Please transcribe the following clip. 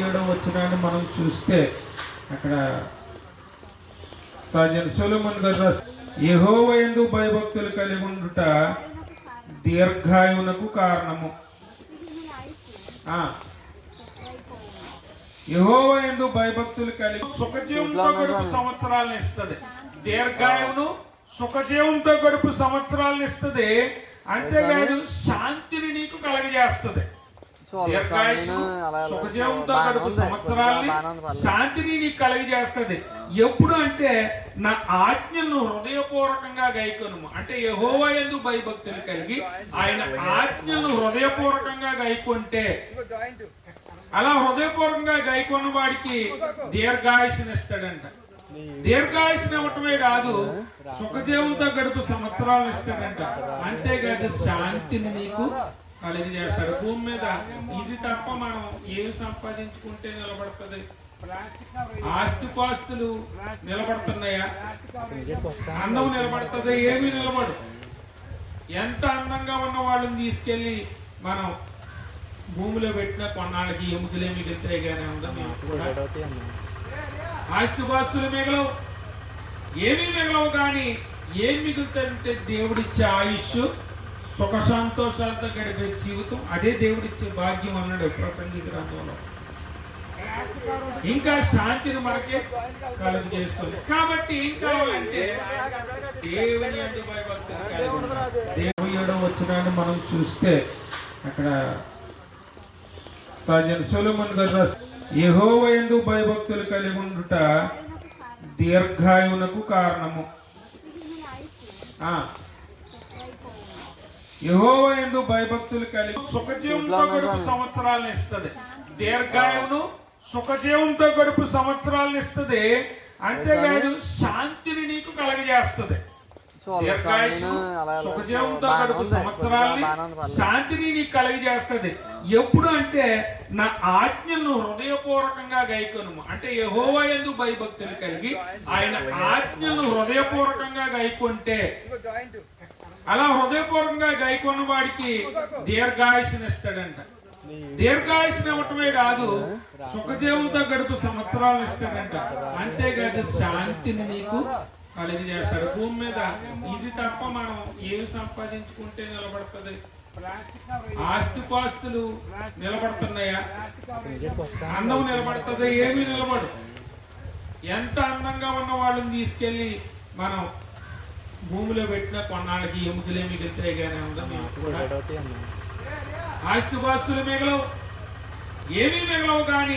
27వ వచనాన్ని మనం చూస్తే అక్కడ సొలొమోను గారు యెహోవా యందు భయభక్తులు కలిగి ఉండుట దీర్ఘాయువునకు కారణము. యెహోవా యందు భయభక్తులు కలిగి సుఖజీవంతో గడుపు సంవత్సరాలను ఇస్తుంది. దీర్ఘాయువును సుఖజీవంతో గడుపు సంవత్సరాలను ఇస్తుంది. అంతేకాదు శాంతిని నీకు కలగజేస్తుంది. దీర్ఘాయుష్ను సుఖజీవంతో గడుపు సంవత్సరాల్ని శాంతిని నీకు కలగజేస్తుంది. ఎప్పుడు అంటే నా ఆజ్ఞను హృదయపూర్వకంగా గైకొనుము. అంటే యెహోవా యందు భయభక్తులు కలిగి ఆయన ఆజ్ఞను హృదయపూర్వకంగా గైకొంటే, అలా హృదయపూర్వకంగా గైకొన్న వాడికి దీర్ఘాయుష్ని ఇస్తాడంట. దీర్ఘాయుష్ని ఇవ్వటమే కాదు, సుఖజీవంతో గడుపు సంవత్సరాలు ఇస్తాడంట. అంతేకాదు శాంతిని నీకు కలిగజేస్తాడు. భూమి మీద ఇది తప్ప మనం ఏమి సంపాదించుకుంటే నిలబడుతుంది? ఆస్తిపాస్తులు నిలబడుతున్నాయా? అందం నిలబడుతుంది? ఏమి నిలబడు. ఎంత అందంగా ఉన్న వాళ్ళని తీసుకెళ్లి మనం భూమిలో పెట్టిన కొన్నాళ్ళకి ఎముకలే మిగులుతాయి గానే ఉందా? ఆస్తిపాస్తులు మిగలవు, ఏమీ మిగలవు. కానీ ఏం మిగులుతాయంటే దేవుడిచ్చే ఆయుష్, సుఖ సంతోషాలతో గడిపే జీవితం. అదే దేవుడిచ్చే భాగ్యం అన్నాడు ప్రసంగి గ్రంథంలో. ఇంకా శాంతిని మనకే కలుగు చేస్తుంది. కాబట్టి ఏం కావాలంటే దేవుని యందు భయభక్తులు కలిగి ఉండాలి. 27వ వచనాన్ని మనం చూస్తే అక్కడ సొలొమోను గారు యెహోవా యందు భయభక్తులు కలిగి ఉండుట దీర్ఘాయువునకు కారణము. యెహోవా యందు భయభక్తులు కలిగి సుఖజీవంతో గడుపు సంవత్సరాలను ఇస్తుంది. దీర్ఘాయువును సుఖజీవంతో గడుపు సంవత్సరాలను ఇస్తుంది. అంతేకాదు శాంతిని నీకు కలగజేస్తుంది. దీర్ఘాయుష్ను సుఖజీవంతో గడుపు సంవత్సరాల్ని శాంతిని నీకు కలిగజేస్తుంది. ఎప్పుడు అంటే నా ఆజ్ఞను హృదయపూర్వకంగా గైకొనుము. అంటే యెహోవా యందు భయభక్తులు కలిగి ఆయన ఆజ్ఞను హృదయపూర్వకంగా గైకొంటే, అలా హృదయపూర్వకంగా గైకొన్న వాడికి దీర్ఘాయుష్ని ఇస్తాడంట. దీర్ఘాయుష్ని ఇవ్వటమే కాదు, సుఖజీవంతో గడుపు సంవత్సరాలు ఇస్తాడంట. అంతేకాదు శాంతిని నీకు కలిగజేస్తాడు. భూమి మీద ఇది తప్ప మనం ఏమి సంపాదించుకుంటే నిలబడుతుంది? ఆస్తిపాస్తులు నిలబడుతున్నాయా? అందం నిలబడుతుంది? ఏమీ నిలబడు. ఎంత అందంగా ఉన్న వాళ్ళని తీసుకెళ్లి మనం భూమిలో పెట్టిన కొన్నాళ్ళకి ఎముకలే మిగులుతాయి గానే ఉందా? ఆస్తిపాస్తులు మిగలవు, ఏమీ మిగలవు. కానీ